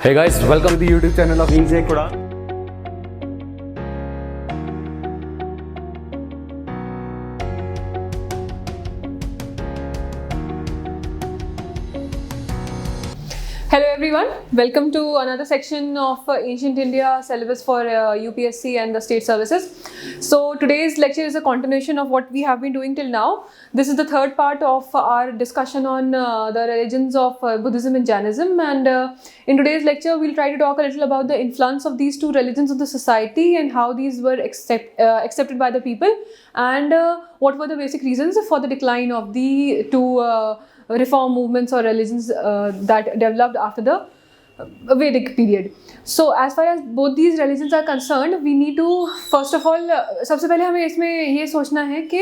Hey guys, welcome to the YouTube channel of EJ Kudan. Hello everyone, welcome to another section of Ancient India syllabus for UPSC and the state services. So today's lecture is a continuation of what we have been doing till now. This is the third part of our discussion on the religions of Buddhism and Jainism, and in today's lecture we'll try to talk a little about the influence of these two religions on the society and how these were accepted by the people, and what were the basic reasons for the decline of the two reform movements or religions that developed after the Vedic period. So as far as both these religions are concerned, we need to first of all सबसे पहले हमें इसमें ये सोचना है कि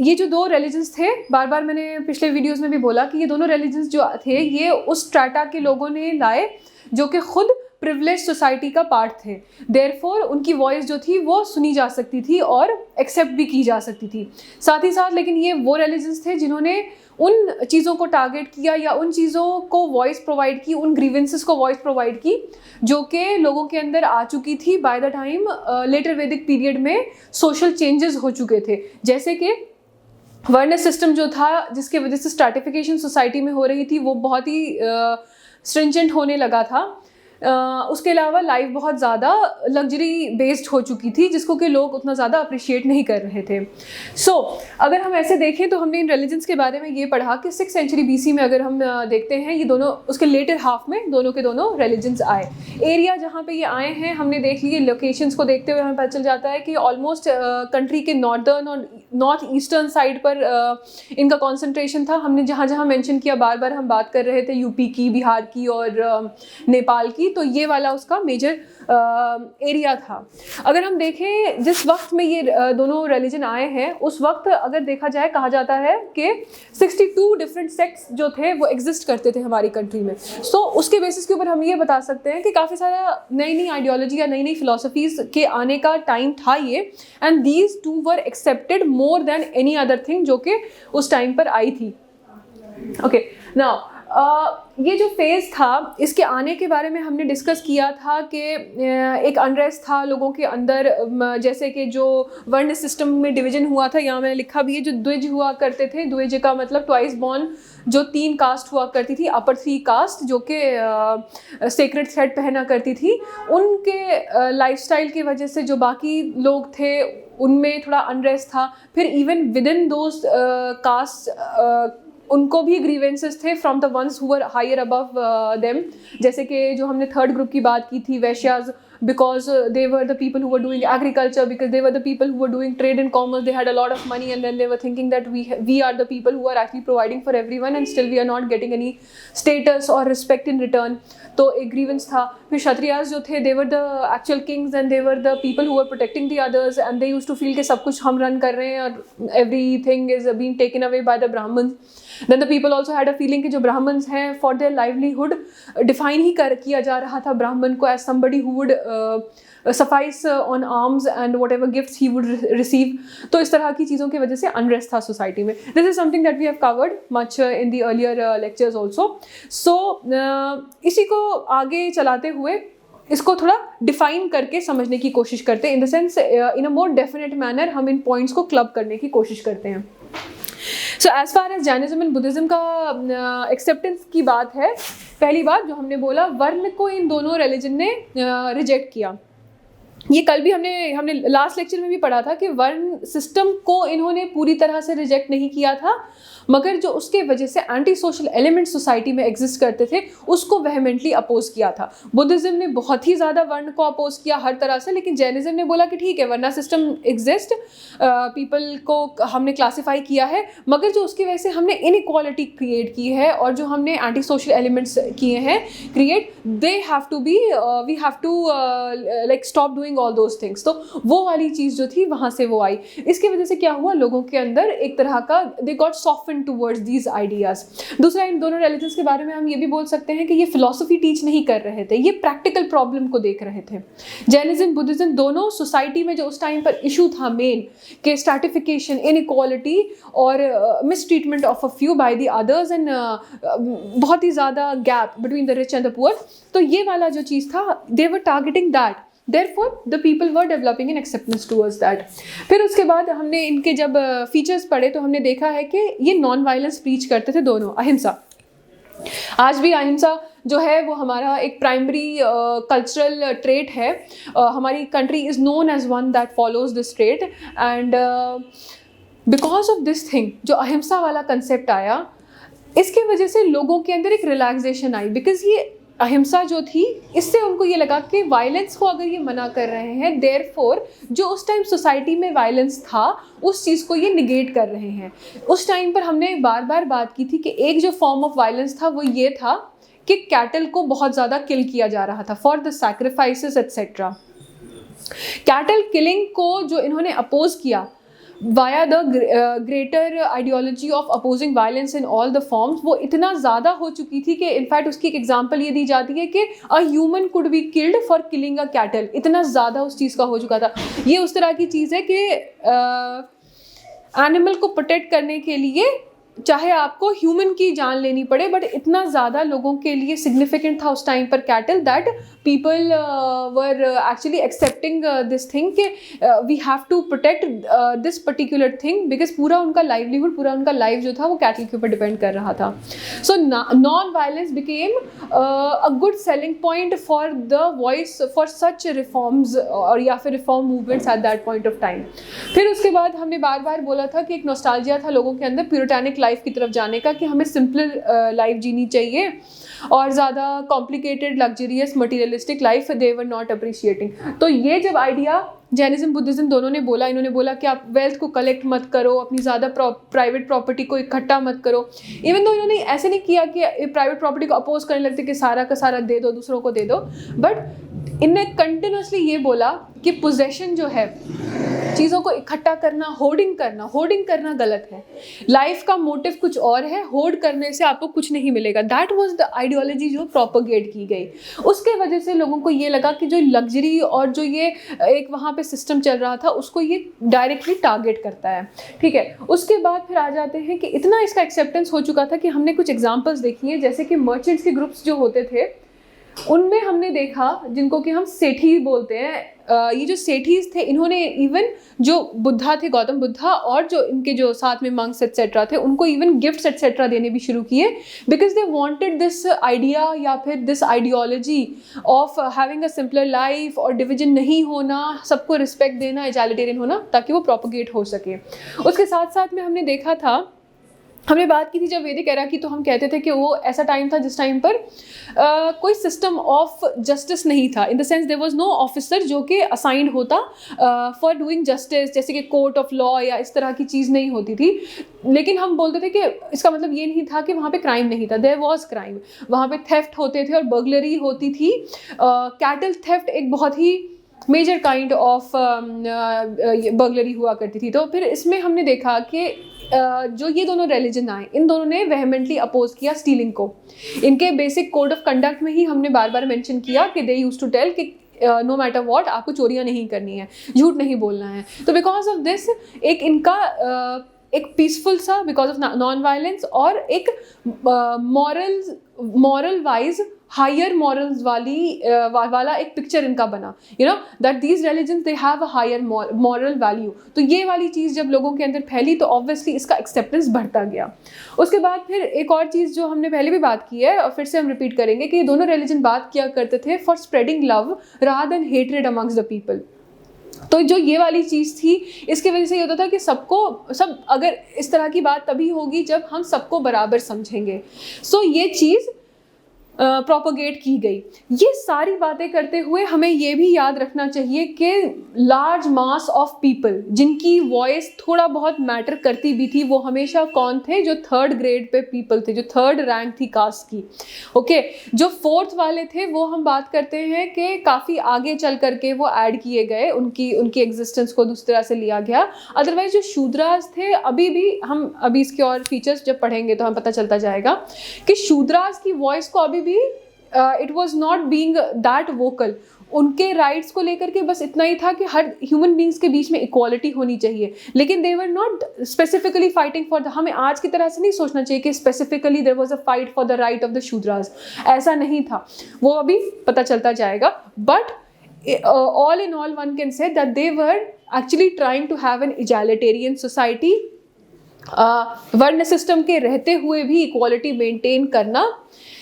ये जो दो religions थे, बार बार मैंने पिछले वीडियोस में भी बोला कि ये दोनों religions जो थे ये उस स्ट्रैटा के लोगों ने लाए जो कि खुद प्रिविलेज सोसाइटी का पार्ट थे. देयरफॉर उनकी वॉइस जो थी वो सुनी जा सकती थी और एक्सेप्ट भी की जा सकती थी. साथ ही साथ लेकिन ये वो रिलीजन्स थे जिन्होंने उन चीज़ों को टारगेट किया या उन चीज़ों को वॉइस प्रोवाइड की, उन ग्रीवेंसेस को वॉइस प्रोवाइड की जो कि लोगों के अंदर आ चुकी थी बाय द टाइम लेटर वैदिक पीरियड में सोशल चेंजेस हो चुके थे. जैसे कि वर्ण सिस्टम जो था जिसके वजह से स्ट्रैटिफिकेशन सोसाइटी में हो रही थी वो बहुत ही स्ट्रिंजेंट होने लगा था. उसके अलावा लाइफ बहुत ज़्यादा लग्जरी बेस्ड हो चुकी थी जिसको कि लोग उतना ज़्यादा अप्रिशिएट नहीं कर रहे थे. सो अगर हम ऐसे देखें तो हमने इन रिलीजन्स के बारे में ये पढ़ा कि 6th सेंचुरी BC में अगर हम देखते हैं ये दोनों उसके लेटर हाफ में दोनों के दोनों रिलीजन्स आए. एरिया जहाँ पे ये आए हैं हमने देख लिए, लोकेशंस को देखते हुए हमें पता चल जाता है कि ऑलमोस्ट कंट्री के नॉर्दर्न और नॉर्थ ईस्टर्न साइड पर इनका कॉन्सेंट्रेशन था. हमने जहाँ जहाँ मेंशन किया बार बार हम बात कर रहे थे यूपी की, बिहार की और नेपाल की, तो ये वाला उसका मेजर एरिया था. अगर हम देखें जिस वक्त में ये दोनों रिलीजन आए हैं उस वक्त अगर देखा जाए कहा जाता है कि 62 डिफरेंट सेक्ट्स जो थे वो एग्जिस्ट करते थे हमारी कंट्री में. सो उसके बेसिस के ऊपर हम ये बता सकते हैं कि काफ़ी सारा नई नई आइडियोलॉजी या नई नई फिलोसफीज के आने का टाइम था ये, and these two were accepted more than any other thing जो कि उस टाइम पर आई थी. ओके, नाउ ये जो फेज़ था इसके आने के बारे में हमने डिस्कस किया था कि एक अनरेस्ट था लोगों के अंदर, जैसे कि जो वर्ण सिस्टम में डिवीजन हुआ था, यहाँ मैंने लिखा भी है, जो द्विज हुआ करते थे. द्विज का मतलब ट्वाइस बॉर्न, जो 3 कास्ट हुआ करती थी, अपर 3 कास्ट जो कि सेक्रेड थ्रेड पहना करती थी, उनके लाइफस्टाइल की वजह से जो बाकी लोग थे उनमें थोड़ा अनरेस्ट था. फिर even with in those caste उनको भी ग्रीवेंसेस थे from the ones who were higher above them. जैसे कि जो हमने थर्ड ग्रुप की बात की थी, Vaishyas, because they were the people who were doing agriculture, because they were the people who were doing trade and commerce, they had a lot of money, and then they were thinking that we are the people who are actually providing for everyone and still we are not getting any status or respect in return. तो एक grievance था. फिर क्षत्रियाज जो थे, they were the actual kings and they were the people who were protecting the others and they used to feel कि सब कुछ हम रन कर रहे हैं और everything is being taken away by the Brahmins. Then the people also had a feeling कि जो ब्राह्मण्स हैं for their livelihood define ही किया जा रहा था ब्राह्मण को as somebody who would suffice on alms and whatever gifts he would receive. तो इस तरह की चीज़ों की वजह से अनरेस्ट था सोसाइटी में. This is something that we have covered much in the earlier lectures also. So इसी को आगे चलाते हुए इसको थोड़ा डिफाइन करके समझने की कोशिश करते हैं. इन the sense in a more definite manner हम इन पॉइंट्स को क्लब करने की कोशिश करते हैं. So as far as Jainism and Buddhism का एक्सेप्टेंस की बात है, पहली बात जो हमने बोला, वर्ण को इन दोनों रिलीजन ने रिजेक्ट किया. ये कल भी हमने लास्ट लेक्चर में भी पढ़ा था कि वर्ण सिस्टम को इन्होंने पूरी तरह से रिजेक्ट नहीं किया था, मगर जो उसके वजह से एंटी सोशल एलिमेंट सोसाइटी में एग्जिस्ट करते थे उसको वेहेमेंटली अपोज किया था. बुद्धिज्म ने बहुत ही ज़्यादा वर्ण को अपोज किया हर तरह से, लेकिन जैनिज्म ने बोला कि ठीक है वर्ना सिस्टम एग्जिस्ट, पीपल को हमने क्लासीफाई किया है, मगर जो उसकी वजह से हमने इनइक्वालिटी क्रिएट की है और जो हमने एंटी सोशल एलिमेंट्स किए हैं create, they have to be we have to like stop doing doing all those things. तो वो वाली चीज़ जो थी वहाँ से वो आई। इसकी वजह से क्या हुआ, लोगों के अंदर एक तरह का they got soften towards these ideas. दूसरा, इन दोनों रिलीजन्स के बारे में हम ये भी बोल सकते हैं कि ये फिलॉसफी टीच नहीं कर रहे थे, ये प्रैक्टिकल प्रॉब्लम को देख रहे थे। जैनिज्म, बुद्धिज्म दोनों सोसाइटी में जो उस टाइम पर इशू था मेन, कि स्ट्रैटिफिकेशन, इनइक्वालिटी और mistreatment of a few by the others and बहुत ही ज़्यादा gap between the rich and the poor, तो ये वाला जो चीज़ था, they were targeting that, therefore the people were developing an acceptance towards that। फिर उसके बाद हमने इनके जब फीचर्स पढ़े तो हमने देखा है कि ये नॉन वायलेंस प्रीच करते थे दोनों, अहिंसा। आज भी अहिंसा जो है वो हमारा एक प्राइमरी कल्चरल ट्रेट है। हमारी country is known as one that follows this trait, and because of this thing जो अहिंसा वाला कंसेप्ट आया, इसकी वजह से लोगों के अंदर एक रिलैक्सेशन आई। बिकॉज ये अहिंसा जो थी, इससे उनको ये लगा कि वायलेंस को अगर ये मना कर रहे हैं, देयरफॉर जो उस टाइम सोसाइटी में वायलेंस था उस चीज़ को ये निगेट कर रहे हैं। उस टाइम पर हमने बार बार बात की थी कि एक जो फॉर्म ऑफ वायलेंस था वो ये था कि कैटल को बहुत ज़्यादा किल किया जा रहा था for the sacrifices etcetera. Cattle killing को जो इन्होंने अपोज किया via the greater ideology of opposing violence in all the forms, वो इतना ज़्यादा हो चुकी थी कि इनफैक्ट उसकी एक एग्जांपल ये दी जाती है कि a human could be killed for killing a cattle. इतना ज़्यादा उस चीज़ का हो चुका था। ये उस तरह की चीज़ है कि एनिमल को प्रोटेक्ट करने के लिए चाहे आपको ह्यूमन की जान लेनी पड़े, बट इतना ज़्यादा लोगों के लिए सिग्निफिकेंट था उस टाइम पर cattle, that people were actually accepting this thing कि we have to protect this particular thing, because पूरा उनका लाइवलीहुड, पूरा उनका लाइफ जो था वो कैटल के ऊपर डिपेंड कर रहा था। So non violence became a good selling point for the voice for such reforms और या फिर reform movements at that point of time. फिर उसके बाद हमने बार बार बोला था कि एक नॉस्टैल्जिया था लोगों के अंदर प्यूरिटैनिक लाइफ की तरफ जाने का, कि हमें सिंपल लाइफ जीनी चाहिए और ज़्यादा complicated luxurious materialistic life they were not appreciating. तो ये जब आइडिया जैनिज्म बुद्धिज्म दोनों ने बोला, इन्होंने बोला कि आप वेल्थ को कलेक्ट मत करो, अपनी ज़्यादा प्राइवेट प्रॉपर्टी को इकट्ठा मत करो। इवन तो इन्होंने ऐसे नहीं किया कि प्राइवेट प्रॉपर्टी को अपोज करने लगते कि सारा का सारा दे दो, दूसरों को दे दो, बट इनने कंटिन्यूसली ये बोला कि पोजेशन जो है, चीज़ों को इकट्ठा करना, होर्डिंग करना गलत है। लाइफ का मोटिव कुछ और है, होर्ड करने से आपको कुछ नहीं मिलेगा। दैट वाज द आइडियोलॉजी जो प्रोपोगेट की गई। उसके वजह से लोगों को ये लगा कि जो लग्जरी और जो ये एक वहाँ पे सिस्टम चल रहा था उसको ये डायरेक्टली टारगेट करता है। ठीक है, उसके बाद फिर आ जाते हैं कि इतना इसका एक्सेप्टेंस हो चुका था कि हमने कुछ एग्जाम्पल्स देखी हैं, जैसे कि मर्चेंट्स के ग्रुप्स जो होते थे उनमें हमने देखा, जिनको कि हम सेठी बोलते हैं, ये जो सेठीज थे, इन्होंने इवन जो बुद्धा थे, गौतम बुद्धा, और जो इनके जो साथ में मंक्स एट्सेट्रा थे, उनको इवन गिफ्ट्स एट्सेट्रा देने भी शुरू किए, because they wanted this idea या फिर this ideology of having a simpler life और डिवीजन नहीं होना, सबको रिस्पेक्ट देना, इक्वालिटेरियन होना, ताकि वो प्रोपोगेट हो सके। उसके साथ साथ में हमने देखा था, हमने बात की थी जब वैदिक एरा की, तो हम कहते थे कि वो ऐसा टाइम था जिस टाइम पर कोई सिस्टम ऑफ जस्टिस नहीं था, in the sense there was no officer जो कि असाइंड होता फॉर डूइंग जस्टिस, जैसे कि कोर्ट ऑफ लॉ या इस तरह की चीज़ नहीं होती थी। लेकिन हम बोलते थे कि इसका मतलब ये नहीं था कि वहाँ पे क्राइम नहीं था, देयर वाज क्राइम। वहाँ पे थेफ्ट होते थे और बर्गलरी होती थी। कैटल थेफ्ट एक बहुत ही मेजर काइंड ऑफ बर्गलरी हुआ करती थी। तो फिर इसमें हमने देखा कि जो ये दोनों रिलीजन आए, इन दोनों ने वेहमेंटली अपोज किया स्टीलिंग को। इनके बेसिक कोड ऑफ कंडक्ट में ही हमने बार बार मेंशन किया कि दे यूज्ड टू टेल कि नो मैटर व्हाट, आपको चोरियां नहीं करनी है, झूठ नहीं बोलना है। तो बिकॉज ऑफ दिस एक इनका एक पीसफुल सा, बिकॉज ऑफ नॉन वायलेंस, और एक मॉरल वाइज हायर मॉरल्स वाला एक पिक्चर इनका बना, you know that these religions they have a higher moral value. तो ये वाली चीज़ जब लोगों के अंदर फैली तो ऑब्वियसली इसका एक्सेप्टेंस बढ़ता गया। उसके बाद फिर एक और चीज़ जो हमने पहले भी बात की है और फिर से हम रिपीट करेंगे कि ये दोनों रिलीजन बात किया करते थे for spreading love rather than hatred amongst the people. तो जो ये वाली चीज़ थी, इसकी वजह से ये होता था कि सब अगर इस तरह की बात तभी होगी जब हम सबको बराबर समझेंगे। सो ये चीज़ प्रोपोगेट की गई। ये सारी बातें करते हुए हमें ये भी याद रखना चाहिए कि लार्ज मास ऑफ पीपल जिनकी वॉइस थोड़ा बहुत मैटर करती भी थी, वो हमेशा कौन थे? जो थर्ड ग्रेड पे पीपल थे, जो थर्ड रैंक थी कास्ट की। ओके, जो फोर्थ वाले थे वो हम बात करते हैं कि काफ़ी आगे चल करके वो ऐड किए गए, उनकी एग्जिस्टेंस को दूसरी तरह से लिया गया। अदरवाइज जो शूद्रास थे, अभी इसके और फीचर्स जब पढ़ेंगे तो हमें पता चलता जाएगा कि शूद्रास की वॉइस को अभी भी it was not being that vocal. उनके राइट्स को लेकर के बस इतना ही था कि हर ह्यूमन बींग्स के बीच में इक्वालिटी होनी चाहिए, लेकिन they were not specifically fighting for the, हमें आज की तरह से नहीं सोचना चाहिए कि specifically there was a fight for the right of the Shudras, ऐसा नहीं था, वो अभी पता चलता जाएगा। But all in all one can say that they were actually trying to have an egalitarian society, वर्ण सिस्टम के रहते हुए भी इक्वालिटी मेंटेन करना,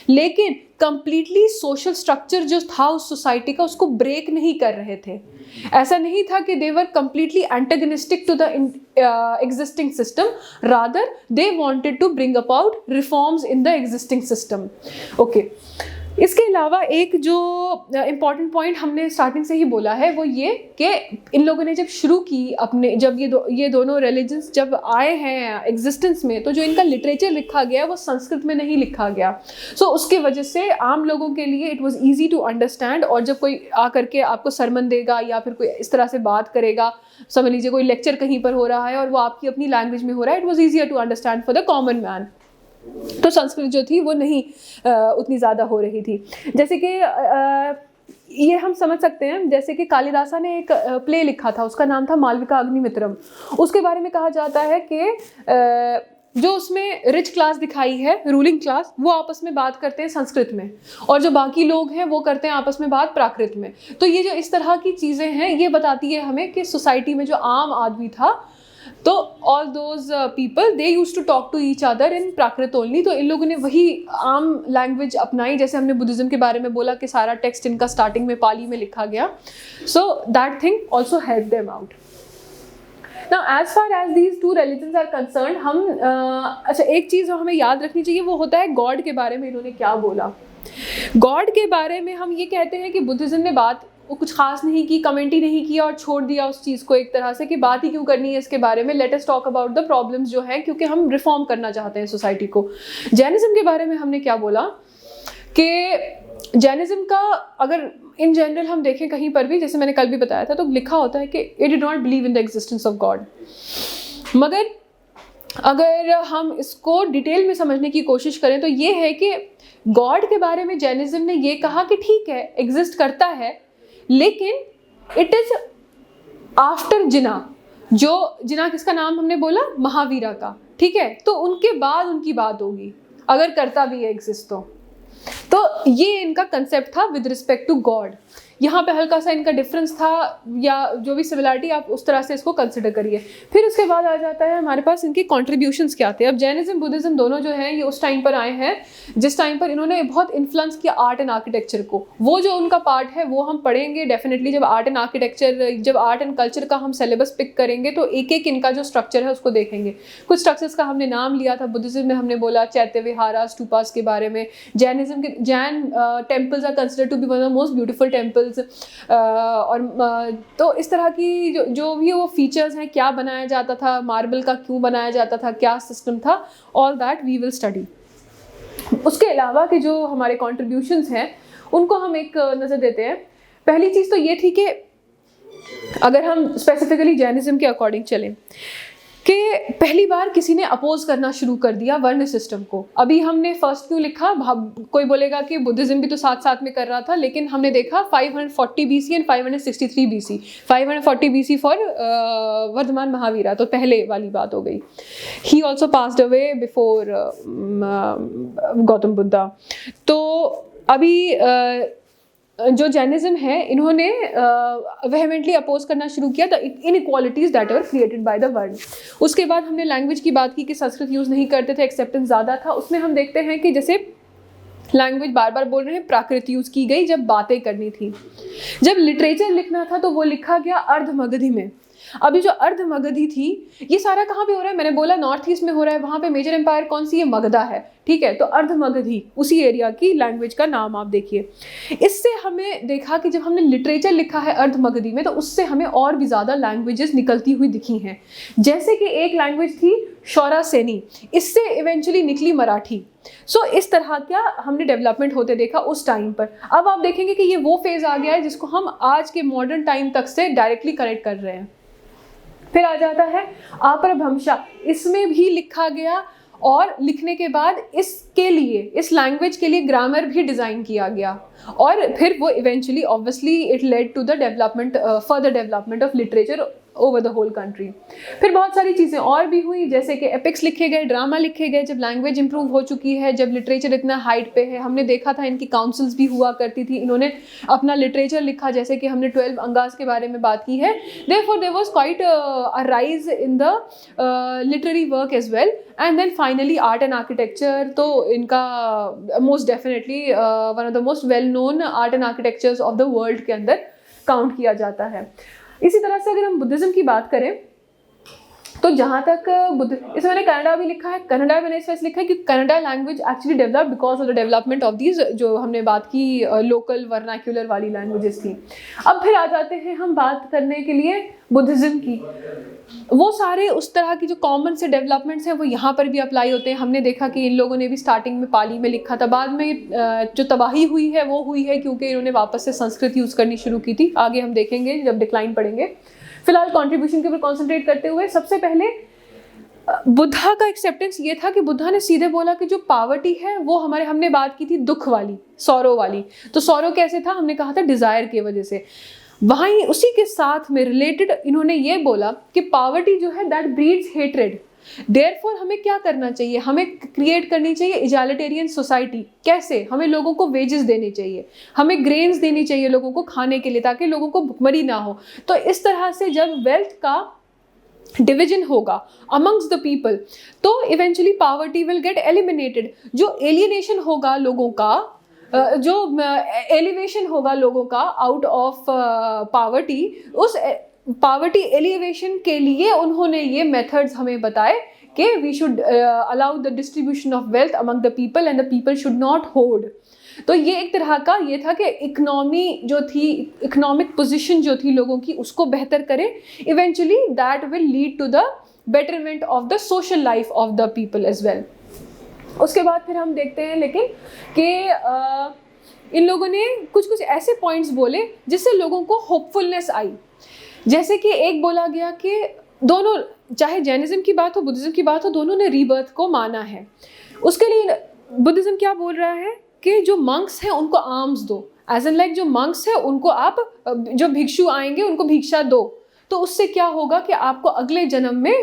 लेकिन कंप्लीटली सोशल स्ट्रक्चर जो था उस सोसाइटी का उसको ब्रेक नहीं कर रहे थे। ऐसा नहीं था कि they were completely antagonistic to the existing system, rather they wanted to bring about reforms in the existing system. Okay, इसके अलावा एक जो इम्पॉर्टेंट पॉइंट हमने स्टार्टिंग से ही बोला है वो ये कि इन लोगों ने जब शुरू की अपने, जब ये दोनों रिलीजन्स जब आए हैं एग्जिस्टेंस में, तो जो इनका लिटरेचर लिखा गया वो संस्कृत में नहीं लिखा गया। सो उसके वजह से आम लोगों के लिए it was easy to understand, और जब कोई आकर के आपको सरमन देगा या फिर कोई इस तरह से बात करेगा, समझ लीजिए कोई लेक्चर कहीं पर हो रहा है और वो आपकी अपनी लैंग्वेज में हो रहा है, it was easier to understand for the common man. तो संस्कृत जो थी वो नहीं उतनी ज़्यादा हो रही थी। जैसे कि ये हम समझ सकते हैं, जैसे कि कालिदासा ने एक प्ले लिखा था, उसका नाम था मालविका अग्निमित्रम। उसके बारे में कहा जाता है कि जो उसमें रिच क्लास दिखाई है, रूलिंग क्लास, वो आपस में बात करते हैं संस्कृत में, और जो बाकी लोग हैं वो करते हैं आपस में बात प्राकृत में। तो ये जो इस तरह की चीज़ें हैं ये बताती है हमें कि सोसाइटी में जो आम आदमी था, तो all those people they use to talk to each other in Prakrit only. तो इन लोगों ने वही आम लैंग्वेज अपनाई, जैसे हमने बुद्धिज्म के बारे में बोला कि सारा टेक्स्ट इनका स्टार्टिंग में पाली में लिखा गया। So that thing also help them out. Now, as far as these two religions are concerned, हम अच्छा एक चीज़ हमें याद रखनी चाहिए, वो होता है गॉड के बारे में इन्होंने क्या बोला। गॉड के बारे में हम ये कहते हैं कि बुद्धिज्म ने बात वो कुछ खास नहीं की, कमेंट ही नहीं किया और छोड़ दिया उस चीज़ को एक तरह से कि बात ही क्यों करनी है इसके बारे में, let us talk about the problems जो हैं, क्योंकि हम रिफॉर्म करना चाहते हैं सोसाइटी को। जैनिज्म के बारे में हमने क्या बोला कि जैनिज्म का अगर इन जनरल हम देखें कहीं पर भी, जैसे मैंने कल भी बताया था, तो लिखा होता है कि it did not believe in the existence of God. मगर अगर हम इसको डिटेल में समझने की कोशिश करें तो ये है कि गॉड के बारे में जैनिज्म ने ये कहा कि ठीक है एग्जिस्ट करता है, लेकिन इट इज आफ्टर जिना। जो जिना किसका नाम हमने बोला? महावीरा का, ठीक है। तो उनके बाद उनकी बात होगी अगर करता भी है एग्जिस्ट तो ये इनका कंसेप्ट था विद रिस्पेक्ट टू गॉड। यहाँ पे हल्का सा इनका डिफरेंस था, या जो भी सिमिलरिटी आप उस तरह से इसको कंसिडर करिए। फिर उसके बाद आ जाता है हमारे पास इनके कॉन्ट्रीब्यूशंस क्या थे। अब जैनिज्म बुद्धिज्म दोनों जो हैं ये उस टाइम पर आए हैं जिस टाइम पर इन्होंने बहुत इन्फ्लुएंस किया आर्ट एंड आर्किटेक्चर को। वो जो उनका पार्ट है वो हम पढ़ेंगे डेफिनेटली जब आर्ट एंड आर्किटेक्चर, जब आर्ट एंड कल्चर का हम सिलेबस पिक करेंगे तो एक एक इनका जो स्ट्रक्चर है उसको देखेंगे। कुछ स्ट्रक्चर्स का हमने नाम लिया था, बुद्धिज्म में हमने बोला चैत्य विहारा, स्टूपास के बारे में। जैनिज्म के Jain temples are considered to be one of the most beautiful temples. और तो इस तरह की जो भी वो फीचर्स हैं, क्या बनाया जाता था, मार्बल का क्यों बनाया जाता था, क्या सिस्टम था, all that we will study. उसके अलावा के जो हमारे कॉन्ट्रीब्यूशंस हैं उनको हम एक नज़र देते हैं। पहली चीज़ तो ये थी कि अगर हम स्पेसिफिकली जैनिज्म के अकॉर्डिंग चलें कि पहली बार किसी ने अपोज करना शुरू कर दिया वर्ण सिस्टम को। अभी हमने फर्स्ट क्यों लिखा, कोई बोलेगा कि बुद्धिज्म भी तो साथ साथ में कर रहा था, लेकिन हमने देखा 540 BC and 563 BC। 540 BC for Vardhaman Mahavira, तो पहले वाली बात हो गई। He also passed away before Gautam Buddha. तो अभी जो जैनिज्म है इन्होंने वेहेमेंटली अपोज करना शुरू किया the inequalities that were created by the वर्ण। उसके बाद हमने लैंग्वेज की बात की कि संस्कृत यूज़ नहीं करते थे, एक्सेप्टेंस ज़्यादा था। उसमें हम देखते हैं कि जैसे लैंग्वेज बार बार बोल रहे हैं, प्राकृत यूज की गई जब बातें करनी थी। जब लिटरेचर लिखना था तो वो लिखा गया अर्ध मगधी में। अभी जो अर्ध मगधी थी, ये सारा कहाँ पे हो रहा है? मैंने बोला नॉर्थ ईस्ट में हो रहा है, वहाँ पे मेजर एम्पायर कौन सी है? मगधा है, ठीक है। तो अर्ध मगधी उसी एरिया की लैंग्वेज का नाम आप देखिए। इससे हमें देखा कि जब हमने लिटरेचर लिखा है अर्ध मगधी में तो उससे हमें और भी ज़्यादा लैंग्वेजेस निकलती हुई दिखी हैं। जैसे कि एक लैंग्वेज थी शौरासेनी, इससे इवेंचुअली निकली मराठी। सो इस तरह का हमने डेवलपमेंट होते देखा उस टाइम पर। अब आप देखेंगे कि ये वो फेज़ आ गया है जिसको हम आज के मॉडर्न टाइम तक से डायरेक्टली कनेक्ट कर रहे हैं। फिर आ जाता है अपभ्रंशा, इसमें भी लिखा गया और लिखने के बाद इसके लिए, इस लैंग्वेज के लिए ग्रामर भी डिज़ाइन किया गया और फिर वो eventually obviously it led to the development, further development of literature over the whole country. फिर बहुत सारी चीज़ें और भी हुई, जैसे कि एपिक्स लिखे गए, ड्रामा लिखे गए। जब लैंग्वेज इंप्रूव हो चुकी है, जब लिटरेचर इतना हाइट पे है, हमने देखा था इनकी काउंसिल्स भी हुआ करती थी, इन्होंने अपना लिटरेचर लिखा, जैसे कि हमने 12 अंगास के बारे में बात की है। Therefore there was quite a rise in the literary work as well. And then finally art and architecture, तो इनका most definitely one of the most well known art and architectures of the world के अंदर count किया जाता है। इसी तरह से अगर हम बुद्धिज़्म की बात करें तो जहाँ तक इसमें मैंने कनाडा भी लिखा है। कनाडा मैंने इस वजह से लिखा है कि Canada language actually develop because of the development of these, जो हमने बात की लोकल वर्नाक्यूलर वाली लैंग्वेजेस थी। अब फिर आ जाते हैं हम बात करने के लिए बुद्धिज़्म की। वो सारे उस तरह की जो कॉमन से डेवलपमेंट्स हैं वो यहाँ पर भी अप्लाई होते हैं। हमने देखा कि इन लोगों ने भी स्टार्टिंग में पाली में लिखा था, बाद में जो तबाही हुई है वो हुई है क्योंकि इन्होंने वापस से संस्कृत यूज़ करनी शुरू की थी। आगे हम देखेंगे जब डिक्लाइन पढ़ेंगे। फिलहाल कंट्रीब्यूशन के ऊपर कॉन्सेंट्रेट करते हुए सबसे पहले बुद्धा का एक्सेप्टेंस ये था कि बुद्धा ने सीधे बोला कि जो पावर्टी है वो हमने बात की थी दुख वाली, सौरो वाली। तो सौरो कैसे था? हमने कहा था डिज़ायर की वजह से। वहीं उसी के साथ में रिलेटेड इन्होंने ये बोला कि पावर्टी जो है दैट ब्रीड्स हेट्रेड। देयरफॉर हमें क्या करना चाहिए? हमें क्रिएट करनी चाहिए इजालिटेरियन सोसाइटी। कैसे? हमें लोगों को वेजेस देने चाहिए, हमें ग्रेन्स देनी चाहिए लोगों को खाने के लिए ताकि लोगों को भुखमरी ना हो। तो इस तरह से जब वेल्थ का डिविजन होगा अमंग्स द पीपल तो eventually poverty will get eliminated. जो एलियनेशन होगा लोगों का, जो एलिवेशन होगा लोगों का आउट ऑफ पावर्टी, उस पावर्टी एलिवेशन के लिए उन्होंने ये मेथड्स हमें बताए कि we should allow the distribution of wealth among the people and the people should not hoard. तो ये एक तरह का ये था कि इकोनॉमी जो थी, इकोनॉमिक पोजीशन जो थी लोगों की, उसको बेहतर करें। Eventually that will lead to the betterment of the social life of the people as well. उसके बाद फिर हम देखते हैं लेकिन कि इन लोगों ने कुछ ऐसे पॉइंट्स बोले जिससे लोगों को होपफुलनेस आई। जैसे कि एक बोला गया कि दोनों, चाहे जैनिज्म की बात हो बुद्धिज्म की बात हो, दोनों ने रीबर्थ को माना है। उसके लिए बुद्धिज्म क्या बोल रहा है कि जो मंक्स हैं उनको आर्म्स दो, एज एन लाइक जो मंक्स हैं उनको आप, जो भिक्षु आएंगे उनको भिक्षा दो। तो उससे क्या होगा कि आपको अगले जन्म में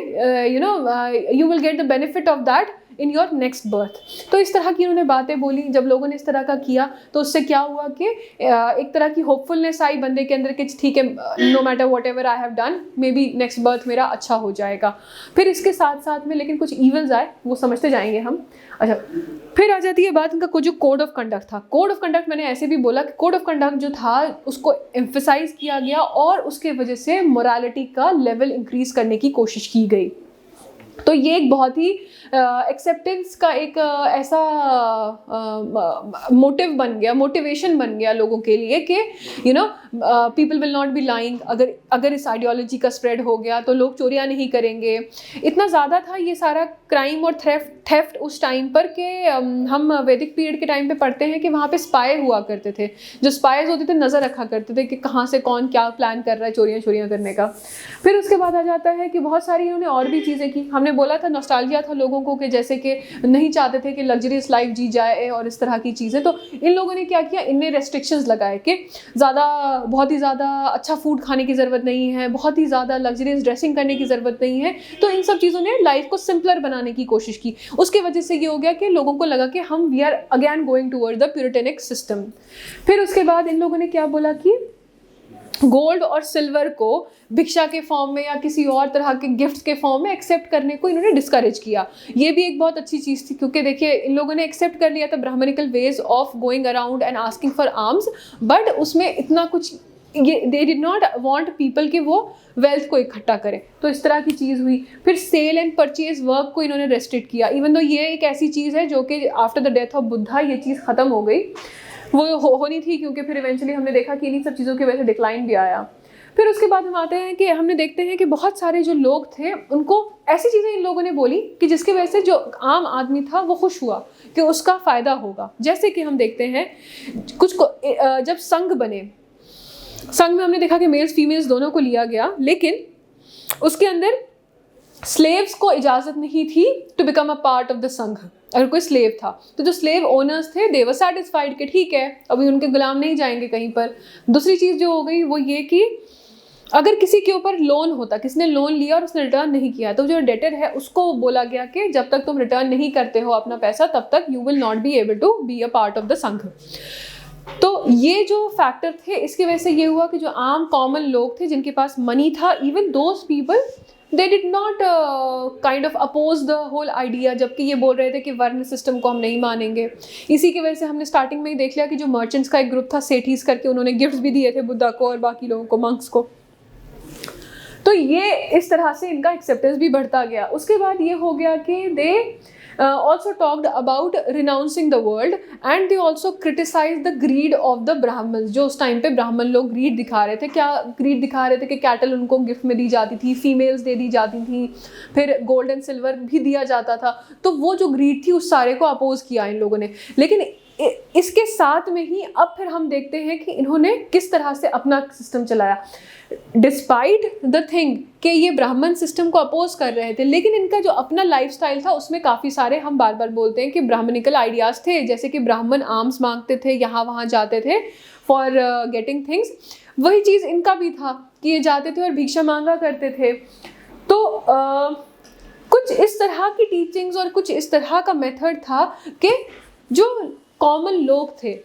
you will get the benefit of that in your next birth. तो इस तरह की उन्होंने बातें बोली। जब लोगों ने इस तरह का किया तो उससे क्या हुआ कि एक तरह की होपफुलनेस आई बंदे के अंदर कि ठीक है, no matter whatever I have done, maybe next birth मेरा अच्छा हो जाएगा। फिर इसके साथ साथ में लेकिन कुछ ईवल्स आए, वो समझते जाएंगे हम। अच्छा, फिर आ जाती है बात इनका जो कोड ऑफ कंडक्ट था। कोड ऑफ कंडक्ट मैंने ऐसे भी बोला कि कोड ऑफ कंडक्ट जो था उसको एम्फेसाइज किया गया और उसके वजह से मोरालिटी का लेवल इंक्रीज करने की कोशिश की गई। तो ये एक बहुत ही एक्सेप्टेंस का एक ऐसा मोटिव बन गया, मोटिवेशन बन गया लोगों के लिए कि people will not B lying. अगर इस आइडियोलॉजी का स्प्रेड हो गया तो लोग चोरियां नहीं करेंगे। इतना ज़्यादा था ये सारा क्राइम और थेफ्ट उस टाइम पर कि हम वैदिक पीरियड के टाइम पे पढ़ते हैं कि वहाँ पे स्पाई हुआ करते थे। जो स्पाइज होते थे नज़र रखा करते थे कि कहाँ से कौन क्या प्लान कर रहा है चोरियां करने का। फिर उसके बाद आ जाता है कि बहुत सारी इन्होंने और भी चीज़ें की। हमने बोला था नॉस्टैल्जिया था लोगों को कि जैसे कि नहीं चाहते थे कि लग्जरियस लाइफ जी जाए और इस तरह की चीज़ें। तो इन लोगों ने क्या किया, इनने रेस्ट्रिक्शंस लगाए कि बहुत ही ज़्यादा अच्छा फूड खाने की ज़रूरत नहीं है, बहुत ही ज़्यादा लग्जरियस ड्रेसिंग करने की ज़रूरत नहीं है। तो इन सब चीज़ों ने लाइफ को सिंपलर बनाने की कोशिश की। उसकी वजह से ये हो गया कि लोगों को लगा कि हम we are again going toward the puritanic system. फिर उसके बाद इन लोगों ने क्या बोला कि गोल्ड और सिल्वर को भिक्षा के फॉर्म में या किसी और तरह के गिफ्ट्स के फॉर्म में एक्सेप्ट करने को इन्होंने डिस्करेज किया। ये भी एक बहुत अच्छी चीज़ थी, क्योंकि देखिए इन लोगों ने एक्सेप्ट कर लिया था Brahmanical ways of going around and asking for arms, but उसमें इतना कुछ ये they did not want people कि वो वेल्थ को इकट्ठा करें। तो इस तरह की चीज़ हुई। फिर सेल एंड परचेज वर्क को इन्होंने रेस्ट्रिक्ट किया, इवन दो ये एक ऐसी चीज़ है जो कि after the death of Buddha ये चीज़ ख़त्म हो गई, वो होनी थी, क्योंकि फिर इवेंचुअली हमने देखा कि इन्हीं सब चीज़ों की वजह से डिक्लाइन भी आया। फिर उसके बाद हम आते हैं कि हमने देखते हैं कि बहुत सारे जो लोग थे उनको ऐसी चीज़ें इन लोगों ने बोली कि जिसकी वजह से जो आम आदमी था वो खुश हुआ कि उसका फ़ायदा होगा। जैसे कि हम देखते हैं कुछ को जब संघ बने, संघ में हमने देखा कि मेल्स फीमेल्स दोनों को लिया गया, लेकिन उसके अंदर स्लेव्स को इजाज़त नहीं थी to become a part of the sangha. अगर कोई स्लेव था तो जो स्लेव ओनर्स थे दे वर सैटिस्फाइड कि ठीक है अभी उनके गुलाम नहीं जाएंगे कहीं पर। दूसरी चीज़ जो हो गई वो ये कि अगर किसी के ऊपर लोन होता, किसने लोन लिया और उसने रिटर्न नहीं किया, तो जो डेटर है उसको बोला गया कि जब तक तुम रिटर्न नहीं करते हो अपना पैसा तब तक you will not be able to be a part of the sangha. तो ये जो फैक्टर थे इसकी वजह से ये हुआ कि जो आम कॉमन लोग थे जिनके पास मनी था, even those people they did not kind of oppose the whole idea, जबकि ये बोल रहे थे कि वर्ण सिस्टम को हम नहीं मानेंगे। इसी की वजह से हमने स्टार्टिंग में ही देख लिया कि जो मर्चेंट्स का एक ग्रुप था सेठीज करके, उन्होंने गिफ्ट्स भी दिए थे बुद्धा को और बाकी लोगों को, मंक्स को। तो ये इस तरह से इनका एक्सेप्टेंस भी बढ़ता गया। उसके बाद ये हो गया कि दे also talked about renouncing the world and they also criticized the greed of the Brahmins। जो उस टाइम पे ब्राह्मण लोग ग्रीड दिखा रहे थे, क्या ग्रीड दिखा रहे थे कि कैटल उनको गिफ्ट में दी जाती थी, फीमेल्स दे दी जाती थी, फिर गोल्ड एंड सिल्वर भी दिया जाता था। तो वो जो ग्रीड थी उस सारे को अपोज किया इन लोगों ने। लेकिन इसके साथ में ही अब फिर हम देखते हैं कि इन्होंने किस तरह से अपना सिस्टम चलाया। डिस्पाइट द थिंग कि ये ब्राह्मण सिस्टम को अपोज कर रहे थे, लेकिन इनका जो अपना लाइफस्टाइल था उसमें काफ़ी सारे, हम बार बार बोलते हैं कि ब्राह्मणिकल आइडियाज़ थे, जैसे कि ब्राह्मण आर्म्स मांगते थे, यहाँ वहाँ जाते थे फॉर गेटिंग थिंग्स। वही चीज़ इनका भी था कि ये जाते थे और भिक्षा मांगा करते थे। तो कुछ इस तरह की टीचिंग्स और कुछ इस तरह का मेथड था कि जो कॉमन लोग थे,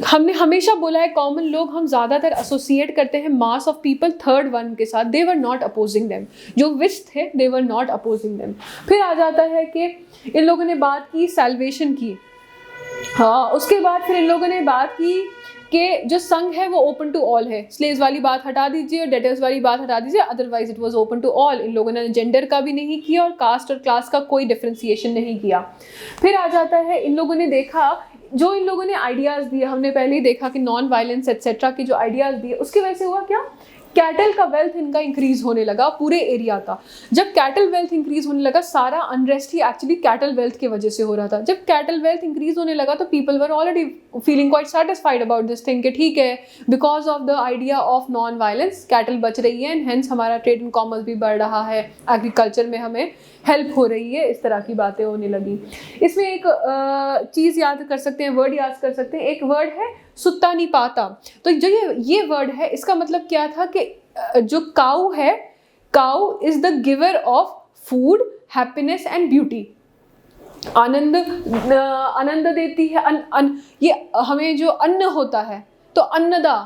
हमने हमेशा बोला है कॉमन लोग हम ज़्यादातर एसोसिएट करते हैं mass of people third one के साथ, दे वर नॉट अपोजिंग देम। जो विच थे they were not opposing them. फिर आ जाता है कि इन लोगों ने बात की सैल्वेशन की। हाँ, उसके बाद फिर इन लोगों ने बात की कि जो संघ है वो ओपन टू ऑल है, स्लेव्स वाली बात हटा दीजिए और डेटर्स वाली बात हटा दीजिए, otherwise it was open to all. इन लोगों ने जेंडर का भी नहीं किया और कास्ट और क्लास का कोई डिफ्रेंसिएशन नहीं किया। फिर आ जाता है इन लोगों ने देखा, जो इन लोगों ने आइडियाज़ दिए, हमने पहले ही देखा कि नॉन वायलेंस एट्सेट्रा के जो आइडियाज़ दिए, उसकी वजह से हुआ क्या, कैटल का वेल्थ इनका इंक्रीज होने लगा पूरे एरिया का। जब कैटल वेल्थ इंक्रीज होने लगा, सारा अनरेस्ट ही एक्चुअली कैटल वेल्थ की वजह से हो रहा था। जब कैटल वेल्थ इंक्रीज होने लगा तो people were already feeling quite satisfied about this thing कि ठीक है, because of the idea of non violence cattle बच रही है एंड हेंस हमारा ट्रेड एंड कॉमर्स भी बढ़ रहा है, एग्रीकल्चर में हमें हेल्प हो रही है, इस तरह की बातें होने लगी। इसमें एक चीज़ याद कर सकते हैं, वर्ड याद कर सकते हैं, एक वर्ड है सुत्ता निपाता। तो जो ये वर्ड है इसका मतलब क्या था कि जो काऊ है, cow is the giver of food, happiness and beauty. आनंद देती है, ये हमें जो अन्न होता है तो अन्नदा,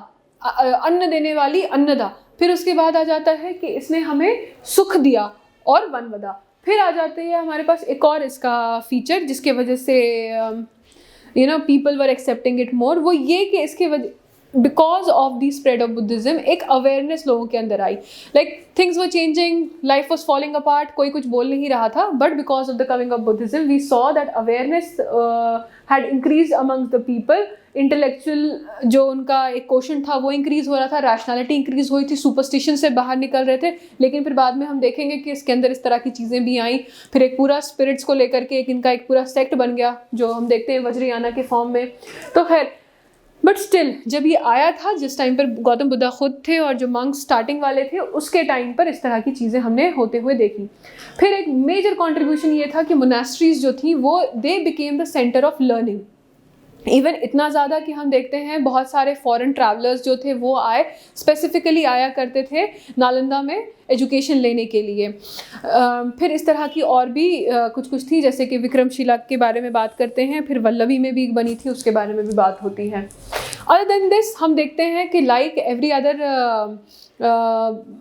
अन्न देने वाली अन्नदा। फिर उसके बाद आ जाता है कि इसने हमें सुख दिया और वनवदा। फिर आ जाते हैं हमारे पास एक और इसका फीचर जिसके वजह से people were accepting it more, वो ये कि इसके वजह because of the spread of Buddhism एक अवेयरनेस लोगों के अंदर आई। Like things were changing, life was falling apart, कोई कुछ बोल नहीं रहा था, but because of the coming of Buddhism we saw that awareness had increase amongst the people. Intellectual जो उनका एक क्वेश्चन था वो इंक्रीज हो रहा था, रैशनैलिटी इंक्रीज हुई थी, सुपरस्टिशन से बाहर निकल रहे थे। लेकिन फिर बाद में हम देखेंगे कि इसके अंदर इस तरह की चीज़ें भी आई। फिर एक पूरा स्पिरिट्स को लेकर के इनका एक पूरा सेक्ट बन गया जो हम देखते हैं वज्रयाना के फॉर्म में। तो खैर, बट स्टिल जब ये आया था, जिस टाइम पर गौतम बुद्धा खुद थे और जो मंक्स स्टार्टिंग वाले थे, उसके टाइम पर इस तरह की चीज़ें हमने होते हुए देखी। फिर एक मेजर कॉन्ट्रीब्यूशन ये था कि मोनास्ट्रीज जो थी वो they became the centre of learning. Even इतना ज़्यादा कि हम देखते हैं बहुत सारे फॉरेन ट्रैवलर्स जो थे वो आए, स्पेसिफिकली आया करते थे नालंदा में एजुकेशन लेने के लिए। फिर इस तरह की और भी कुछ थी, जैसे कि विक्रमशिला के बारे में बात करते हैं, फिर वल्लभी में भी बनी थी, उसके बारे में भी बात होती है। अदर देन दिस हम देखते हैं कि लाइक एवरी अदर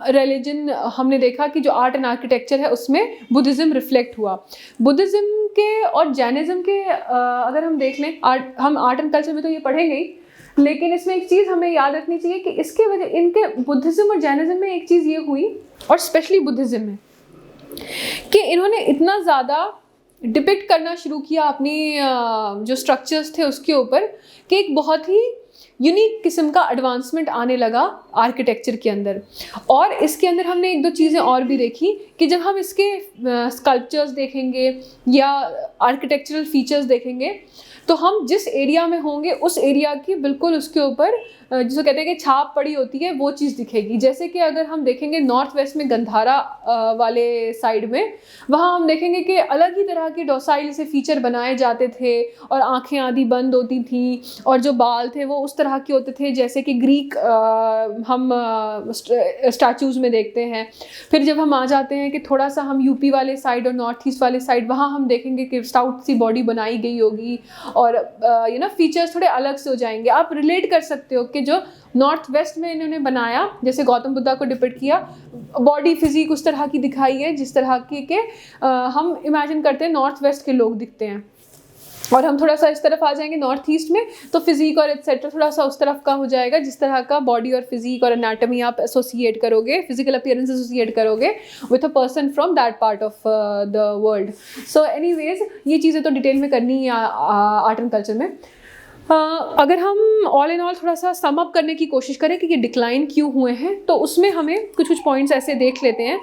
रिलीजन हमने देखा कि जो आर्ट एंड आर्किटेक्चर है उसमें बुद्धिज़्म रिफ्लेक्ट हुआ। बुद्धिज़्म के और जैनिज़्म के अगर हम देख लें, हम आर्ट एंड कल्चर में तो ये पढ़ेंगे ही, लेकिन इसमें एक चीज़ हमें याद रखनी चाहिए कि इसके वजह इनके बुद्धिज़्म और जैनिज़्म में एक चीज़ ये हुई, और स्पेशली बुद्धिज़्म में, कि इन्होंने इतना ज़्यादा डिपिक्ट करना शुरू किया अपनी जो स्ट्रक्चर्स थे उसके ऊपर, कि एक बहुत ही यूनिक किस्म का एडवांसमेंट आने लगा आर्किटेक्चर के अंदर। और इसके अंदर हमने एक दो चीज़ें और भी देखी कि जब हम इसके स्कल्पचर्स देखेंगे या आर्किटेक्चरल फीचर्स देखेंगे, तो हम जिस एरिया में होंगे उस एरिया की बिल्कुल उसके ऊपर जिसको कहते हैं कि छाप पड़ी होती है, वो चीज़ दिखेगी। जैसे कि अगर हम देखेंगे नॉर्थ वेस्ट में गंधारा वाले साइड में, वहाँ हम देखेंगे कि अलग ही तरह के डोसाइल से फीचर बनाए जाते थे, और आंखें आधी बंद होती थी, और जो बाल थे वो उस तरह के होते थे जैसे कि ग्रीक हम स्टैचूज़ में देखते हैं। फिर जब हम आ जाते हैं कि थोड़ा सा हम यूपी वाले साइड और नॉर्थ ईस्ट वाले साइड, वहाँ हम देखेंगे कि स्टाउट सी बॉडी बनाई गई होगी, और फीचर्स थोड़े अलग से हो जाएंगे। आप रिलेट कर सकते हो कि जो नॉर्थ वेस्ट में इन्होंने बनाया, जैसे गौतम बुद्धा को डिपिक्ट किया, बॉडी फिजिक उस तरह की दिखाई है जिस तरह के हम इमेजिन करते हैं नॉर्थ वेस्ट के लोग दिखते हैं। और हम थोड़ा सा इस तरफ आ जाएंगे नॉर्थ ईस्ट में, तो फिजिक और एटसेट्रा थोड़ा सा उस तरफ का हो जाएगा, जिस तरह का बॉडी और फिजिक और एनाटमी आप एसोसिएट करोगे, फिजिकल अपीयरेंस एसोसिएट करोगे with a person from that part of the world. So anyways, ये चीज़ें तो डिटेल में करनी है आर्ट एंड कल्चर में। अगर हम ऑल इन ऑल थोड़ा सा सम अप करने की कोशिश करें कि ये डिक्लाइन क्यों हुए हैं, तो उसमें हमें कुछ पॉइंट्स ऐसे देख लेते हैं।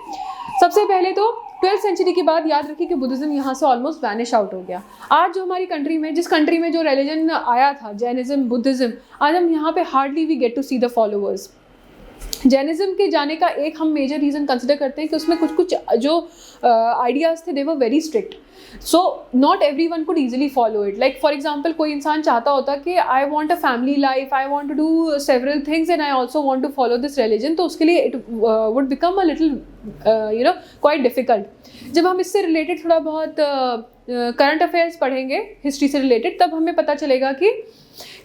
सबसे पहले तो 12th सेंचुरी के बाद याद रखिए कि बुद्धिज़्म यहाँ से ऑलमोस्ट वैनिश आउट हो गया। आज जो हमारी कंट्री में, जिस कंट्री में जो रिलीजन आया था, जैनिज़्म, बुद्धिज़्म, आज हम यहाँ पे hardly we get to see the followers. Jainism के जाने का एक हम मेजर रीज़न कंसिडर करते हैं कि उसमें कुछ जो आइडियाज़ थे, they were very strict, so not every one could easily follow it. Like for example, कोई इंसान चाहता होता कि I want a family life, I want to do several things and I also want to follow this religion, तो उसके लिए it would become a little quite difficult. जब हम इससे रिलेटेड थोड़ा बहुत करंट अफेयर्स पढ़ेंगे, हिस्ट्री से रिलेटेड, तब हमें पता चलेगा कि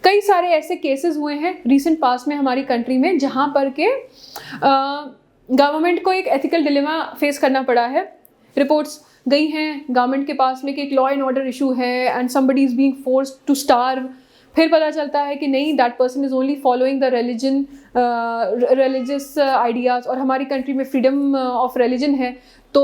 कई सारे ऐसे केसेस हुए हैं रिसेंट पास्ट में हमारी कंट्री में, जहाँ पर के गवर्नमेंट को एक एथिकल डिलेमा फेस करना पड़ा है। रिपोर्ट्स गई हैं गवर्नमेंट के पास में कि एक लॉ एंड ऑर्डर इशू है and somebody is being forced to starve. फिर पता चलता है कि नहीं, that person is only following the religion, religious ideas, और हमारी कंट्री में फ्रीडम ऑफ रिलीजन है। तो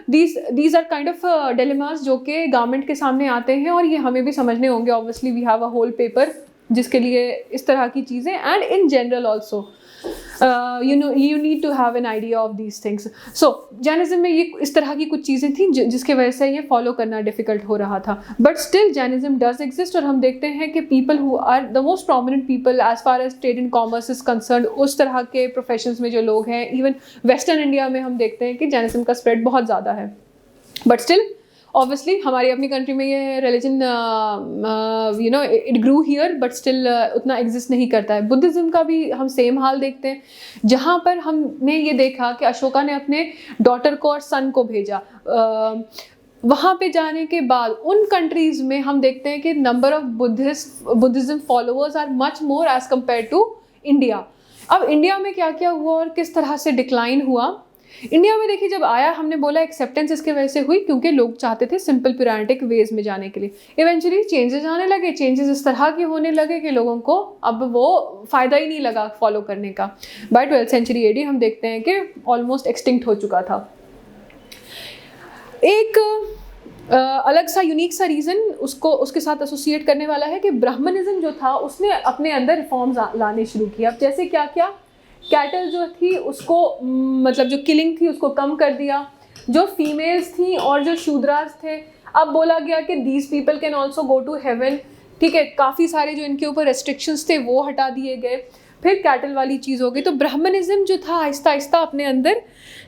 these are kind of dilemmas जो कि गवर्नमेंट के सामने आते हैं, और ये हमें भी समझने होंगे। Obviously we have a whole paper जिसके लिए इस तरह की चीज़ें, and in general also you need to have an idea of these things. So Jainism में ये इस तरह की कुछ चीज़ें थी जिसके वजह से ये फॉलो करना डिफ़िकल्ट हो रहा था, but still Jainism does exist. और हम देखते हैं कि people who are the most prominent people as far as trade and commerce is concerned, उस तरह के प्रोफेशंस में जो लोग हैं, इवन वेस्टर्न इंडिया में हम देखते हैं कि जैनिज़्म का स्प्रेड बहुत ज़्यादा है। बट स्टिल ऑब्वियसली हमारी अपनी कंट्री में ये religion it grew here, but still उतना एग्जिस्ट नहीं करता है। बुद्धिज़्म का भी हम सेम हाल देखते हैं, जहाँ पर हमने ये देखा कि अशोका ने अपने डॉटर को और सन को भेजा। वहाँ पे जाने के बाद उन कंट्रीज़ में हम देखते हैं कि number of Buddhism followers are much more as compare to India. अब इंडिया में क्या क्या हुआ और किस तरह से डिक्लाइन हुआ? इंडिया में देखिए, जब आया, हमने बोला एक्सेप्टेंस इसके वजह से हुई क्योंकि लोग चाहते थे सिंपल प्यूरेटिक वेज में जाने के लिए। इवेंचुअली चेंजेस आने लगे, चेंजेस इस तरह के होने लगे कि लोगों को अब वो फ़ायदा ही नहीं लगा फॉलो करने का। बाय 12th सेंचुरी एडी हम देखते हैं कि ऑलमोस्ट एक्सटिंक्ट हो चुका था। एक अलग सा यूनिक सा रीज़न उसके साथ एसोसिएट करने वाला है कि ब्राह्मणिज्म जो था उसने अपने अंदर रिफॉर्म्स लाने शुरू किया। जैसे क्या क्या, कैटल जो थी उसको मतलब जो किलिंग थी उसको कम कर दिया, जो फीमेल्स थी और जो शूद्रास थे, अब बोला गया कि these people can also go to heaven. ठीक है, काफ़ी सारे जो इनके ऊपर रेस्ट्रिक्शंस थे वो हटा दिए गए। फिर कैटल वाली चीज़ हो गई। तो ब्राह्मणिज्म जो था आहिस्ता आहिस्ता अपने अंदर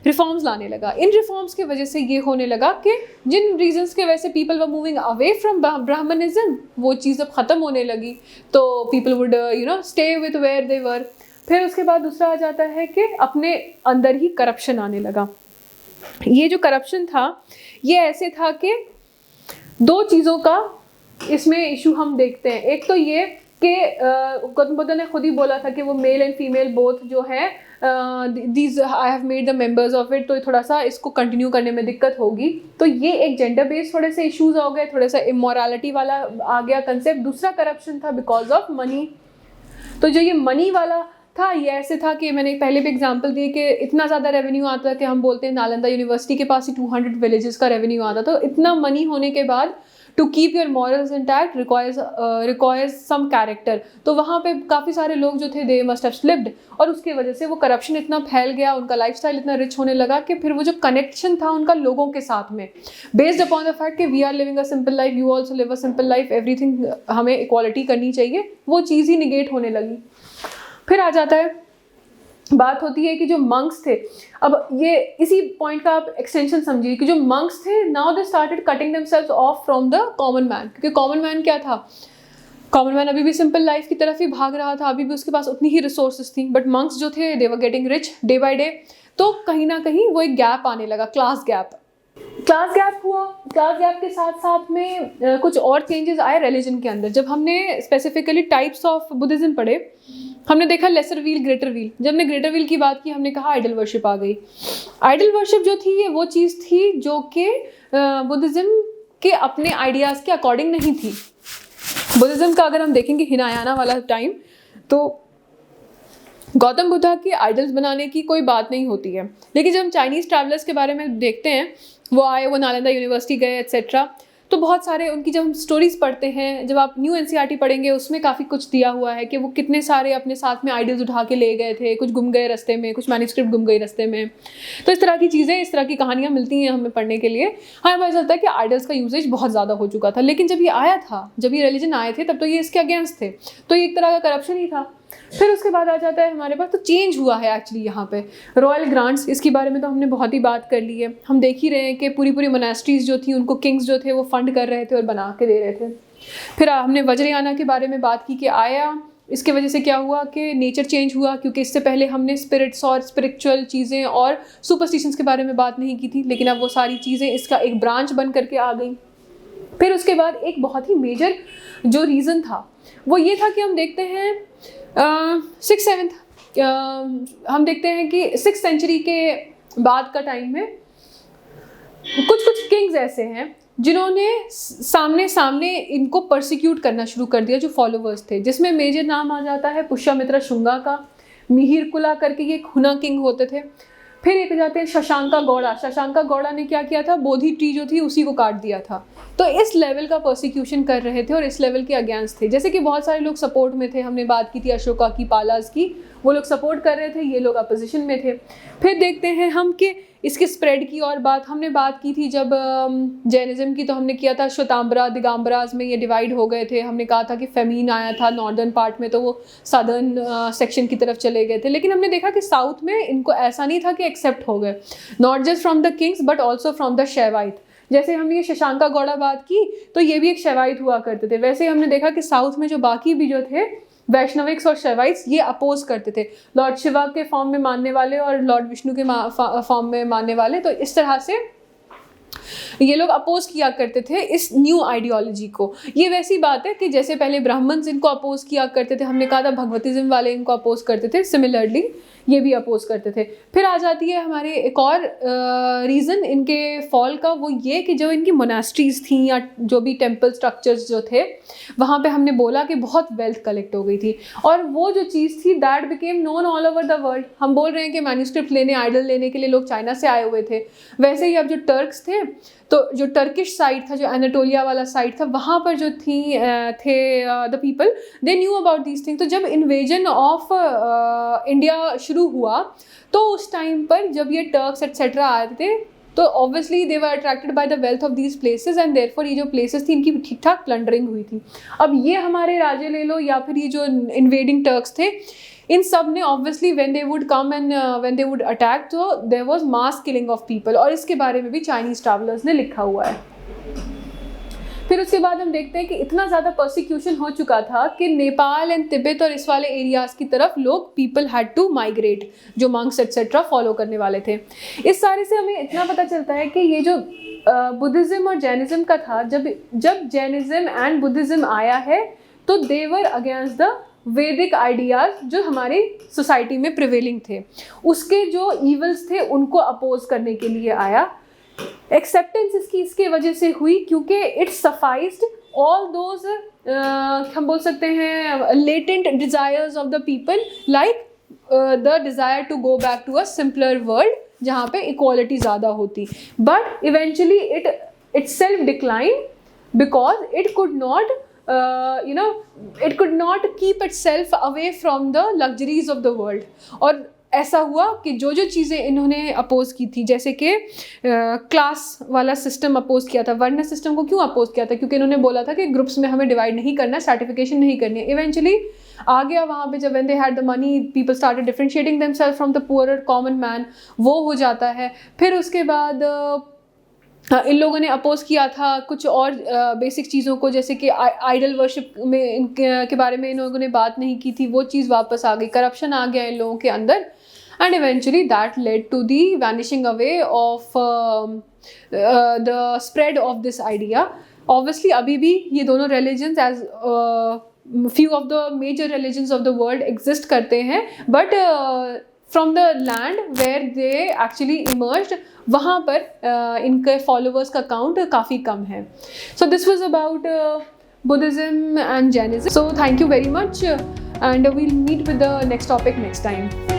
रिफॉर्म्स लाने लगा। इन रिफॉर्म्स की वजह से ये होने लगा कि जिन रीजंस के वजह से people were moving away from Brahmanism, वो चीज़ अब ख़त्म होने लगी, तो people would stay with where they were. फिर उसके बाद दूसरा आ जाता है कि अपने अंदर ही करप्शन आने लगा। ये जो करप्शन था ये ऐसे था कि दो चीज़ों का इसमें इशू हम देखते हैं। एक तो ये कि गौतम बुद्ध ने खुद ही बोला था कि वो मेल एंड फीमेल बोथ जो है these I have made the members of it, तो थोड़ा सा इसको कंटिन्यू करने में दिक्कत होगी। तो ये एक जेंडर बेस्ड थोड़े से इश्यूज हो गए, थोड़ा सा इमोरालिटी वाला आ गया कंसेप्ट। दूसरा करप्शन था बिकॉज ऑफ मनी। तो जो ये मनी वाला था ये ऐसे था कि मैंने पहले भी एग्जांपल दिए कि इतना ज़्यादा रेवेन्यू आता कि हम बोलते हैं नालंदा यूनिवर्सिटी के पास ही 200 विलेजेस का रेवेन्यू आता। तो इतना मनी होने के बाद to keep your morals intact requires some character. तो वहाँ पे काफ़ी सारे लोग जो थे दे मस्ट हैव स्लिप्ड, और उसकी वजह से वो करप्शन इतना फैल गया, उनका लाइफस्टाइल इतना रिच होने लगा कि फिर वो जो कनेक्शन था उनका लोगों के साथ में, बेस्ड अपॉन द फैक्ट कि we are living a simple life, you also live a simple life, everything हमें इक्वालिटी करनी चाहिए, वो चीज़ ही निगेट होने लगी। फिर आ जाता है बात होती है कि जो मंक्स थे, अब ये इसी पॉइंट का आप एक्सटेंशन समझिए कि जो मंक्स थे now they started cutting themselves of from the common man. क्योंकि कॉमन मैन क्या था, कॉमन मैन अभी भी सिंपल लाइफ की तरफ ही भाग रहा था, अभी भी उसके पास उतनी ही रिसोर्सेज थी, बट मंक्स जो थे they were getting rich day by day. तो कहीं ना कहीं वो एक गैप आने लगा, क्लास गैप हुआ। क्लास गैप के साथ साथ में कुछ और चेंजेस आए रिलीजन के अंदर। जब हमने स्पेसिफिकली टाइप्स ऑफ बुद्धिज्म पढ़े, हमने देखा लेसर व्हील ग्रेटर व्हील। जब हमने ग्रेटर व्हील की बात की, हमने कहा आइडल वर्शिप आ गई। आइडल वर्शिप जो थी ये वो चीज़ थी जो कि बुद्धिज्म के अपने आइडियाज़ के अकॉर्डिंग नहीं थी। बुद्धिज्म का अगर हम देखेंगे हिनायाना वाला टाइम, तो गौतम बुद्धा के आइडल्स बनाने की कोई बात नहीं होती है। लेकिन जब हम चाइनीज़ ट्रैवलर्स के बारे में देखते हैं, वो आए, वो नालंदा यूनिवर्सिटी गए एट्सेट्रा, तो बहुत सारे उनकी जब हम स्टोरीज पढ़ते हैं, जब आप न्यू एनसीईआरटी पढ़ेंगे उसमें काफ़ी कुछ दिया हुआ है कि वो कितने सारे अपने साथ में आइडल्स उठा के ले गए थे, कुछ गुम गए रास्ते में, कुछ मैन्युस्क्रिप्ट गुम गई रास्ते में। तो इस तरह की चीज़ें, इस तरह की कहानियाँ मिलती हैं हमें पढ़ने के लिए। हमें पता चलता है कि आइडल्स का यूजेज बहुत ज़्यादा हो चुका था। लेकिन जब ये आया था, जब ये रिलीजन आए थे, तब तो ये इसके अगेंस्ट थे, तो ये एक तरह का करप्शन ही था। फिर उसके बाद आ जाता है हमारे पास, तो चेंज हुआ है एक्चुअली यहाँ पे रॉयल ग्रांट्स। इसके बारे में तो हमने बहुत ही बात कर ली है। हम देख ही रहे हैं कि पूरी पूरी मोनास्ट्रीज जो थी उनको किंग्स जो थे वो फंड कर रहे थे और बना के दे रहे थे। फिर हमने वज्रयाना के बारे में बात की कि आया, इसके वजह से क्या हुआ कि नेचर चेंज हुआ, क्योंकि इससे पहले हमने स्पिरिट्स और स्पिरिचुअल चीज़ें और सुपरस्टिशंस के बारे में बात नहीं की थी, लेकिन अब वो सारी चीज़ें इसका एक ब्रांच बन करके आ गई। फिर उसके बाद एक बहुत ही मेजर जो रीज़न था वो ये था कि हम देखते हैं 6th-7th हम देखते हैं कि 6th सेंचुरी के बाद का टाइम में कुछ किंग्स ऐसे हैं जिन्होंने सामने इनको परसिक्यूट करना शुरू कर दिया, जो फॉलोवर्स थे, जिसमें मेजर नाम आ जाता है पुष्यमित्र शुंगा का। मिहिरकुला करके ये हुना किंग होते थे। फिर एक जाते हैं शशांका गौड़ा। शशांका गौड़ा ने क्या किया था, बोधि ट्री जो थी उसी को काट दिया था। तो इस लेवल का परसिक्यूशन कर रहे थे और इस लेवल के अगेंस्ट थे। जैसे कि बहुत सारे लोग सपोर्ट में थे, हमने बात की थी अशोका की, पालास की, वो लोग सपोर्ट कर रहे थे, ये लोग अपोजिशन में थे। फिर देखते हैं हम कि इसके स्प्रेड की और बात हमने बात की थी जब जैनिज्म की, तो हमने किया था श्वेतांबरा दिगंबराज में ये डिवाइड हो गए थे। हमने कहा था कि फेमीन आया था नॉर्दर्न पार्ट में, तो वो सदर्न सेक्शन की तरफ चले गए थे। लेकिन हमने देखा कि साउथ में इनको ऐसा नहीं था कि एक्सेप्ट हो गए, not just from the kings but also from the Shaivite. जैसे हमने ये शशांका गौड़ा बात की, तो ये भी एक शैवाइट हुआ करते थे। वैसे हमने देखा कि साउथ में जो बाकी भी जो थे वैष्णविक्स और शैवाइट्स, ये अपोज करते थे, लॉर्ड शिवा के फॉर्म में मानने वाले और लॉर्ड विष्णु के फॉर्म में मानने वाले। तो इस तरह से ये लोग अपोज किया करते थे इस न्यू आइडियोलॉजी को। ये वैसी बात है कि जैसे पहले ब्राह्मण्स इनको अपोज किया करते थे, हमने कहा था भगवतिज्म वाले इनको अपोज करते थे, सिमिलरली ये भी अपोज करते थे। फिर आ जाती है हमारे एक और रीज़न इनके फॉल का, वो ये कि जो इनकी मोनास्ट्रीज थी या जो भी टेम्पल स्ट्रक्चर्स जो थे, वहाँ पे हमने बोला कि बहुत वेल्थ कलेक्ट हो गई थी, और वो जो चीज़ थी that became known all over the world. हम बोल रहे हैं कि मैन्युस्क्रिप्ट लेने, आइडल लेने के लिए लोग चाइना से आए हुए थे। वैसे ही अब जो टर्क्स थे, तो जो टर्किश साइड था, जो एनाटोलिया वाला साइड था, वहाँ पर जो थे the people they knew about these thing. तो जब इन्वेजन ऑफ इंडिया शुरू हुआ, तो उस टाइम पर जब ये टर्क्स एट्सेट्रा आए थे, तो obviously they were attracted by the wealth of these places and therefore ये जो प्लेसेस थी इनकी ठीक ठाक प्लंडरिंग हुई थी। अब ये हमारे राजे ले लो या फिर ये जो इन्वेडिंग टर्क्स थे, इन सब ने obviously when they would come and when they would attack, तो there was mass killing of people, और इसके बारे में भी चाइनीज ट्रैवलर्स ने लिखा हुआ है। फिर उसके बाद हम देखते हैं कि इतना ज़्यादा परसिक्यूशन हो चुका था कि नेपाल एंड तिब्बत और इस वाले एरियाज़ की तरफ लोग पीपल हैड टू माइग्रेट, जो मंक्स एट्सेट्रा फॉलो करने वाले थे। इस सारे से हमें इतना पता चलता है कि ये जो बुद्धिज़्म और जैनिज़्म का था, जब जैनिज़्म एंड बुद्धिज़्म आया है, तो दे वर अगेंस्ट द वैदिक आइडियाज जो हमारी सोसाइटी में प्रिवेलिंग थे, उसके जो ईवल्स थे उनको अपोज करने के लिए आया। एक्सेप्टेंस इसके वजह से हुई क्योंकि इट सफाइज्ड ऑल दोज हम बोल सकते हैं latent desires of the people, like the desire to go back to a simpler world जहाँ पे इक्वालिटी ज़्यादा होती। But eventually itself decline because it could not it could not keep itself away from the luxuries of the world। और ऐसा हुआ कि जो चीज़ें इन्होंने अपोज की थी, जैसे कि क्लास वाला सिस्टम अपोज किया था, वर्ण सिस्टम को क्यों अपोज किया था? क्योंकि इन्होंने बोला था कि ग्रुप्स में हमें डिवाइड नहीं करना, सर्टिफिकेशन नहीं करनी है। इवेंचुअली आ गया वहाँ पे जब when they had the money people started differentiating themselves from the poorer common man, वो हो जाता है। फिर उसके बाद इन लोगों ने अपोज किया था कुछ और बेसिक चीज़ों को, जैसे कि आइडल वर्शिप में इनके बारे में इन लोगों ने बात नहीं की थी, वो चीज़ वापस आ गई, करप्शन आ गया इन लोगों के अंदर, and eventually that led to the vanishing away of the spread of this idea. Obviously अभी भी ये दोनों religions as few of the major religions of the world exist करते हैं, but from the land where they actually emerged वहाँ पर इनके followers का count काफ़ी कम है। So this was about Buddhism and Jainism. So thank you very much and we'll meet with the next topic next time.